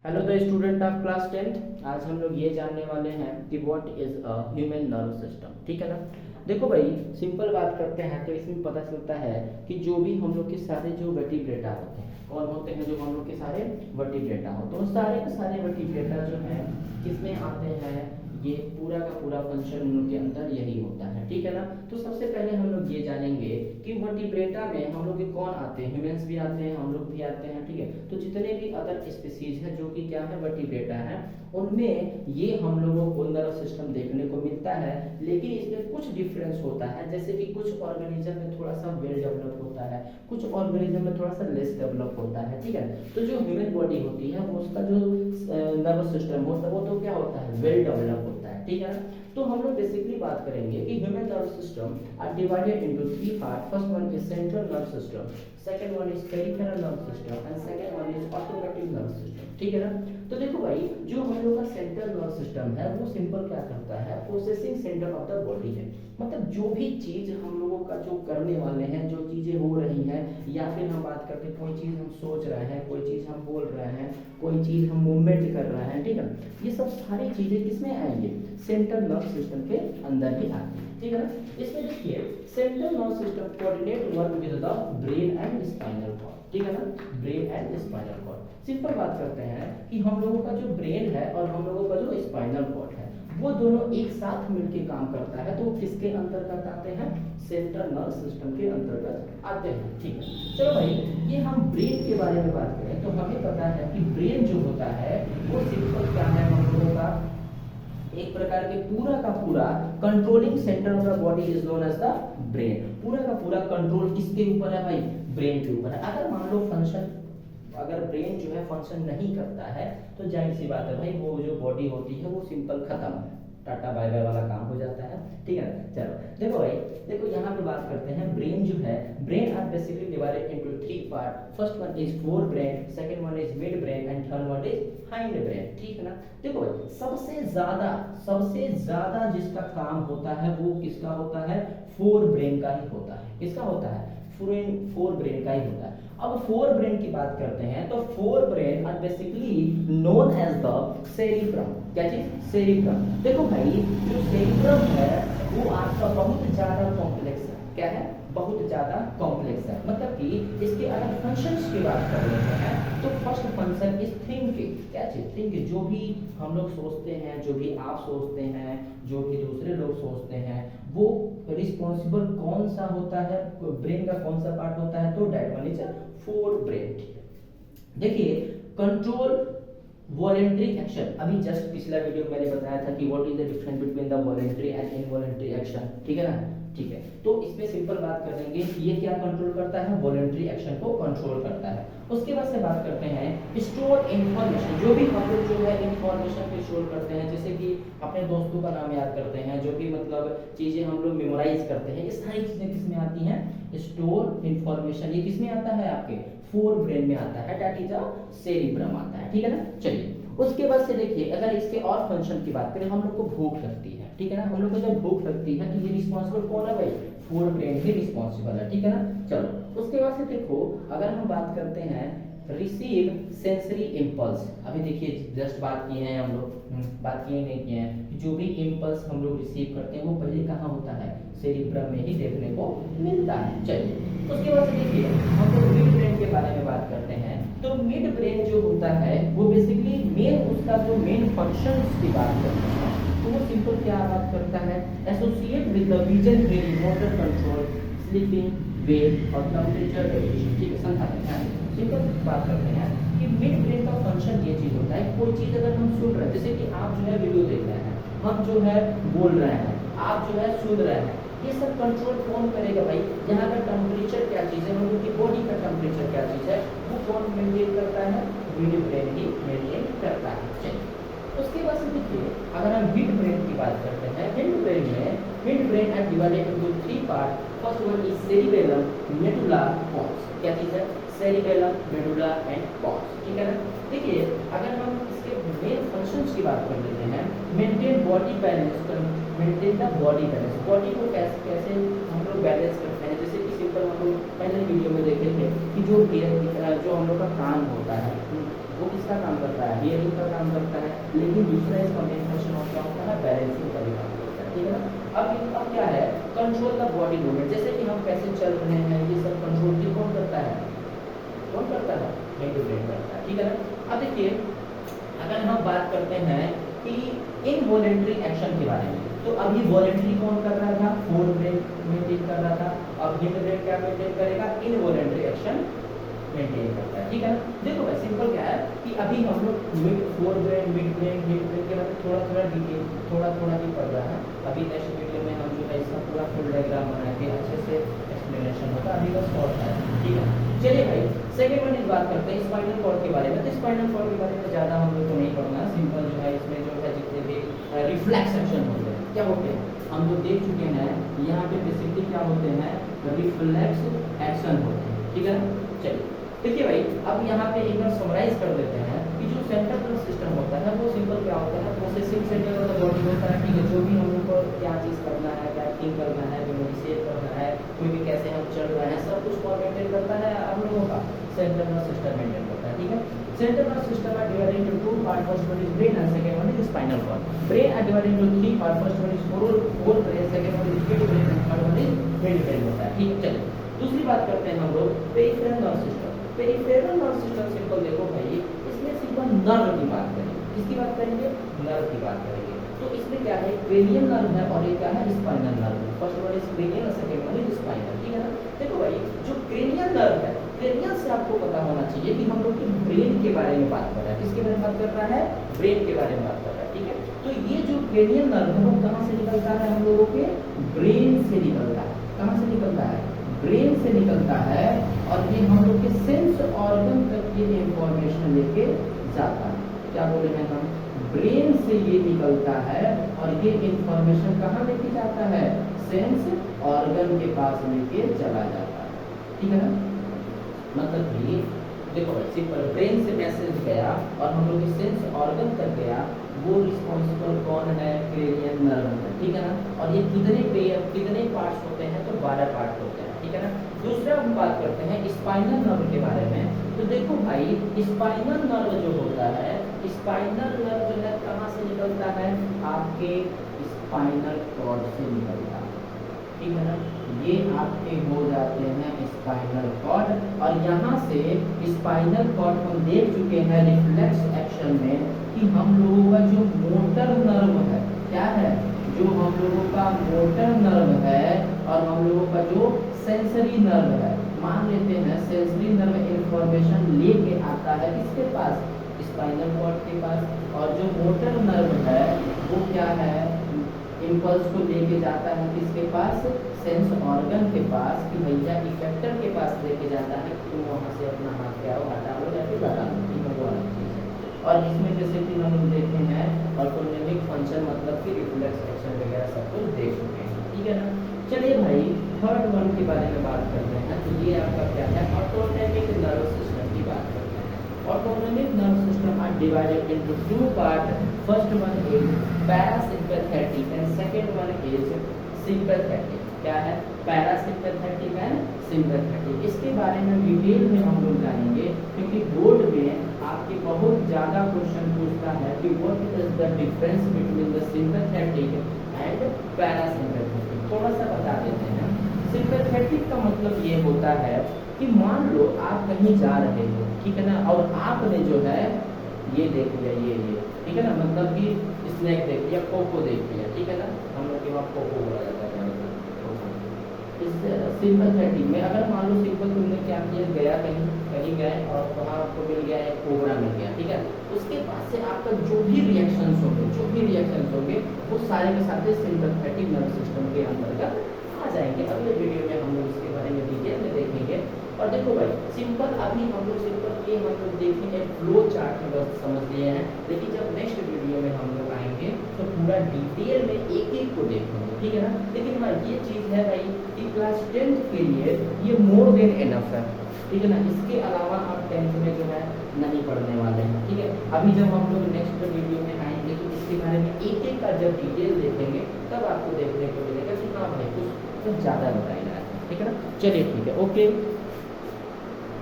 Hello the student of class 10। आज हम लोग ये जानने वाले हैं कि what is a human nerve system. ठीक है ना। देखो भाई, सिंपल बात करते हैं तो इसमें पता चलता है कि जो भी हम लोग के सारे जो वर्टिब्रेटा होते हैं, कौन होते हैं जो हम लोग के सारे वर्टिब्रेटा होते हैं, तो सारे के सारे वर्टिब्रेटा जो हैं किसमें आते हैं, ये पूरा का पूरा फंक्शन उन लोग के अंदर यही होता है। ठीक है ना। तो सबसे पहले हम लोग ये जानेंगे कि वर्टिब्रेटा में हम लोग के कौन आते हैं, ह्यूमंस भी आते हैं, हम लोग भी आते हैं। ठीक है। तो जितने भी अदर स्पीसीज हैं जो कि क्या है, वर्टिब्रेटा है, उनमें ये हम लोगों को नर्व सिस्टम देखने को मिलता है। लेकिन इसमें कुछ डिफरेंस होता है, जैसे कि कुछ ऑर्गेनिज्म में थोड़ा सा वेल डेवलप होता है, कुछ ऑर्गेनिज्म में थोड़ा सा लेस डेवलप होता है। ठीक है। तो जो ह्यूमन बॉडी होती है वो उसका जो नर्वस सिस्टम होता है वो तो क्या होता है, वेल डेवलप होता है। ठीक है ना। तो हम लोग बेसिकली बात करेंगे कि human nerve system are divided into three part. First one is central nerve system, second one is peripheral nerve system and second one is automatic nerve system. ठीक है ना। तो देखो भाई, जो हम लोग का सेंट्रल नर्व सिस्टम है वो सिंपल क्या करता है, processing centre of the body है। मतलब जो भी चीज हम लोगों का जो करने वाले हैं, जो चीजें हो रही हैं, या फिर हम बात करते हैं कोई चीज हम सोच रहे हैं, कोई चीज हम बोल रहे हैं, कोई चीज हम मूवमेंट कर रहे हैं। ठीक है। ये सब सारी चीजें किसमें आएंगे, सेंट्रल नर्व सिस्टम के अंदर ही आती है। ठीक है ना। इसमें देखिए, central nerve system coordinate work with the brain and spinal cord. ठीक है ना। Brain and spinal cord, simple बात करते हैं कि हम लोगों का जो ब्रेन है और हम लोगों का जो स्पाइनल कॉर्ड है वो दोनों एक साथ मिलकर काम करता है। तो किसके अंतर्गत आते हैं, सेंट्रल नर्व सिस्टम के अंतर्गत आते हैं। ठीक है। चलो भाई, ये हम ब्रेन के बारे में बात करें तो हमें पता है कि ब्रेन जो होता है वो सिंपल क्या है, हम लोगों का एक प्रकार के पूरा का पूरा controlling centre of the body is known as the brain. पूरा का पूरा कंट्रोल किसके ऊपर है भाई, ब्रेन के ऊपर है। अगर मान लो फंक्शन, अगर ब्रेन जो है फंक्शन नहीं करता है तो जाहिर सी बात है भाई, वो जो बॉडी होती है वो सिंपल खत्म है, टाटा बाय बाय वाला काम हो जाता है। ठीक है। चलो देखो भाई, देखो यहाँ पे बात करते हैं ब्रेन जो है, brain are basically divided into three part. First one is fore brain, second one is mid brain and third one is hind brain. ठीक है ना। देखो भाई, सबसे ज्यादा जिसका काम होता है वो किसका होता है, फोर ब्रेन का ही होता है। किसका होता है, फोर ब्रेन का ही होता है। अब फोर ब्रेन की बात करते हैं तो fore brain are basically known as the cerebrum. क्या चीज, सेरिब्रम। देखो भाई, जो सेरिब्रम है वो आपका बहुत ज्यादा कॉम्प्लेक्स है। क्या है, बहुत ज्यादा कॉम्प्लेक्स है। मतलब कि इसके अगर फंक्शंस की बात कर लेते हैं तो फर्स्ट फंक्शन इज थिंकिंग। क्या चीज, थिंकिंग। जो भी हम लोग सोचते हैं, जो भी आप सोचते हैं, जो भी दूसरे लोग सोचते हैं, वो रिस्पॉन्सिबल कौन सा होता है, ब्रेन का कौन सा पार्ट होता है, तो that one is fore brain. देखिए, कंट्रोल वॉलेंट्री एक्शन, अभी जस्ट पिछला वीडियो में मैंने बताया था कि what is the difference between the voluntary and involuntary action. ठीक है ना। ठीक है। तो इसमें सिंपल बात कर लेंगे, ये क्या कंट्रोल करता है, वॉलेंट्री एक्शन को कंट्रोल करता है। उसके बाद से बात करते हैं स्टोर इन्फॉर्मेशन। जो भी हम लोग जो है इन्फॉर्मेशन को स्टोर करते हैं, जैसे कि अपने दोस्तों का नाम याद करते हैं, जो भी मतलब चीजें हम लोग मेमोराइज करते हैं, ये सारी चीजें किसमें आती हैं, स्टोर इन्फॉर्मेशन। ये किसमें आता है, आपके फोर ब्रेन में आता है, दैट इज अ सेरिब्रम आता है। ठीक है ना। चलिए, उसके बाद से देखिए, अगर इसके और फंक्शन की बात करें, हम लोग को भूख लगती है। ठीक है ना। हम लोग को जब भूख लगती है तो ये रिस्पॉन्सिबल कौन है भाई, फोर ब्रेन ही रिस्पॉन्सिबल है। ठीक है ना। चलो, उसके बाद से देखो, अगर हम बात करते हैं रिसीव सेंसरी इम्पल्स। अभी देखिए जस्ट बात किए हैं हम लोग, बात किए नहीं किए हैं कि जो भी इम्पल्स हम लोग रिसीव करते हैं वो पहले कहाँ होता है, सेरिब्रम में ही देखने को मिलता है। चलिए, उसके बाद से देखिए हम लोग मिड ब्रेन के बारे में बात करते हैं। तो मिड ब्रेन जो होता है वो बेसिकली मेन, उसका जो मेन फंक्शन की बात करते हैं तो वो सिंपल क्या बात करता है, associate with the vision, hearing, motor control, sleeping, weight और टेम्परेचर रेगुलेशन। ठीक है, समझाते हैं। सिंपल बात करते हैं कि मिड ब्रेन का फंक्शन ये चीज होता है, कोई चीज अगर हम सुन रहे हैं, जैसे कि आप जो है वीडियो देख रहे हैं, हम जो है बोल रहे हैं, आप जो है सुन रहे हैं, ये सब कंट्रोल कौन करेगा भाई, यहाँ का टेम्परेचर क्या चीज है, हम लोग की बॉडी का टेम्परेचर क्या चीज है, वो कौन मेंटेन करता है, मिड ब्रेन ही मेंटेन करता है। चलिए, उसके बाद से देखिए, अगर हम मिड ब्रेन की बात करते हैं, मिड ब्रेन में mid brain are divided into three part. First one is cerebellum, medulla, pons. क्या चीज है, सेरिबेलम, मेडुला एंड पोन्स। ठीक है ना। देखिए, अगर हम इसके मेन फंक्शंस की बात कर लेते हैं, maintain body balance, maintain the body balance. Body को कैसे कैसे हम लोग बैलेंस करते हैं, जैसे कि सिंपल हम लोग पहले वीडियो में देखे थे कि जो हम लोग का कान होता है, वो किसका काम करता है, हियरिंग का काम करता है, लेकिन दूसरा इसका मेन फंक्शन और क्या होता है, बैलेंसिंग का भी काम करता है, ठीक है ना। अब क्या है, कंट्रोल द बॉडी मूवमेंट, जैसे कि हम कैसे चल रहे हैं ये सब कंट्रोल भी कौन करता है, कौन करता है, ब्रेन करता है, ठीक है ना। अब देखिए अगर हम बात करते हैं कि इनवॉलेंटरी एक्शन के बारे में, तो अभी वॉलेंटरी कौन कर रहा था, फोर ब्रेन मेंटेन कर रहा था, अब हिंड ब्रेन क्या मेंटेन करेगा, इनवॉलेंटरी एक्शन मेंटेन करता है, ठीक है ना। देखो भाई सिंपल क्या है कि अभी हम लोग mid fore brain, mid brain, hind brain के बारे में थोड़ा थोड़ा डिटेल थोड़ा ही पढ़ रहा है। अभी नेक्स्ट वीडियो में हम जो है इसका पूरा फुल डायग्राम बना के अच्छे से एक्सप्लेनेशन होगा, अभी बस शॉर्ट है, ठीक है। चलिए भाई सेकेंड वन इस बात करते हैं स्पाइनल कॉर्ड के बारे में। तो स्पाइनल कॉर्ड के बारे में ज़्यादा हम लोग को नहीं पढ़ना, सिंपल जो है इसमें जो है जितने भी रिफ्लेक्स एक्शन होते हैं क्या होते हैं हम लोग देख चुके हैं, यहाँ पे बेसिकली क्या होते हैं, रिफ्लेक्स एक्शन होते हैं, ठीक है ना। चलिए देखिए भाई अब यहाँ पे एक बार समराइज कर देते हैं कि जो सेंट्रल नर्वस सिस्टम होता है वो सिंपल क्या होता है, processing centre of the body होता है, ठीक है। जो भी हम लोग को क्या चीज़ करना है, क्या थिंक करना है, मेमोरी सेव करना है, कोई भी कैसे हम चल रहे हैं, सब कुछ कौन मेंटेन करता है, हम लोगों का सेंट्रल नर्वस सिस्टम मेंटेन करता है, ठीक है। Central nervous system are divided into two part, first one is brain and second one is spinal cord. Brain are divided into three part, first one is whole brain, second one is mid brain and third one is mid brain होता है, ठीक है। चलिए दूसरी बात करते हैं हम लोग peripheral nervous system. Peripheral nervous system simple देखो भाई इसमें सिंपल नर्व की बात करेंगे, किसकी बात करेंगे, नर्व की बात करेंगे। तो इसमें क्या है, क्रेनियल नर्व है और ये क्या है, spinal nerve. First one is cranial और सेकंड वन इज स्पाइनल, ठीक है ना। देखो भाई जो क्रेनियल नर्व है, क्रेनियल से आपको पता होना चाहिए कि हम लोग ब्रेन के बारे में बात कर रहा है, किसके बारे में बात कर रहा है, ब्रेन के बारे में बात कर रहा है, ठीक है। तो ये जो क्रेनियल नर्व है वो कहाँ से निकलता है, हम लोगों के ब्रेन से निकलता है। कहाँ से निकलता है, ब्रेन से निकलता है और ये हम लोग के सेंस ऑर्गन तक ये इंफॉर्मेशन लेके जाता है। क्या बोले हैं हम, ब्रेन से ये निकलता है और ये इंफॉर्मेशन कहाँ लेके जाता है, सेंस ऑर्गन के पास लेके चला जाता है, ठीक है ना। मतलब ये देखो सिंपल ब्रेन से मैसेज गया और हम लोग के सेंस ऑर्गन तक गया, वो रिस्पॉन्सिबल कौन है, क्रेनियल नर्व है, ठीक है ना। और ये कितने पार्ट्स होते हैं, तो 12 पार्ट होते हैं, ठीक है ना। दूसरा हम बात करते हैं स्पाइनल नर्व के बारे में। तो देखो भाई स्पाइनल नर्व जो होता है, स्पाइनल नर्व जो है कहाँ से निकलता है, आपके स्पाइनल कॉर्ड से निकलता है, ठीक है ना। ये आपके हो जाते हैं स्पाइनल कॉर्ड और यहाँ से स्पाइनल कॉर्ड हम देख चुके हैं रिफ्लेक्स एक्शन में कि हम लोगों का जो मोटर नर्व है, क्या है, जो हम लोगों का मोटर नर्व है और हम लोगों का जो सेंसरी नर्व है, मान लेते हैं सेंसरी नर्व इंफॉर्मेशन लेके आता है किसके पास, स्पाइनल कॉर्ड के पास, और जो मोटर नर्व है वो क्या है, इम्पल्स को लेके जाता है किसके पास, सेंस ऑर्गन के पास, कि भैया इफेक्टर के पास लेके जाता है कि तुम वहाँ से अपना हाथ क्या हो हटा लो या फिर लगा लो, ठीक है, वो अलग चीज़ है। और इसमें जैसे कि हम लोग देखे हैं ऑटोनोमिक फंक्शन मतलब कि रिफ्लेक्स एक्शन वगैरह सब कुछ देख चुके हैं, ठीक है ना। चलिए भाई थर्ड वन के बारे में बात करते हैं। तो ये आपका क्या है, ऑटोनोमिक नर्वस सिस्टम की बात करते हैं। Autonomic nervous system are divided into two part, first one is parasympathetic and second one is sympathetic. क्या है, पैरासिम्पैथेटिक एंड सिम्पैथेटिक। इसके बारे में डिटेल में हम लोग जानेंगे क्योंकि बोर्ड में आपके बहुत ज़्यादा क्वेश्चन पूछता है कि what is the difference between the sympathetic and parasympathetic. थोड़ा सा बता देते हैं। सिम्पैथेटिक का मतलब ये होता है कि मान लो आप कहीं जा रहे हो, ठीक है ना, और आपने जो है ये देख लिया, ये ठीक है ना, मतलब कि स्नैक देख लिया, कोको देख लिया, ठीक है ना, हम लोग के वहाँ कोको बोला जाता है। इस सिम्पैथेटिक में अगर मान लो सिंपल तुमने क्या किया, गया कहीं गए और वहाँ आपको मिल गया एक कोबरा मिल गया, ठीक है, उसके पास से आपका जो भी रिएक्शंस होंगे वो सारे के सारे सिम्पैथेटिक नर्व सिस्टम के अंतर्गत आ जाएंगे। अगले वीडियो में हम लोग इसके बारे में डिटेल में देखेंगे। और देखो भाई सिंपल अभी हम लोग सिंपल ये हम लोग देखेंगे फ्लो चार्ट में बस समझ लिए हैं, लेकिन जब नेक्स्ट वीडियो में हम लोग आएंगे तो पूरा डिटेल में एक एक को देखेंगे, ठीक है ना। लेकिन हाँ ये चीज़ है भाई कि क्लास 10th के लिए ये मोर देन एनफ है, ठीक है ना। इसके अलावा आप 10th में जो है नहीं पढ़ने वाले हैं, ठीक है। अभी जब हम लोग नेक्स्ट वीडियो में आएंगे तो इसके बारे में एक एक का जब डिटेल देखेंगे तब आपको देखने को मिलेगा कि हाँ भाई कुछ ज़्यादा बताया है, ठीक है ना। चलिए ठीक है, ओके।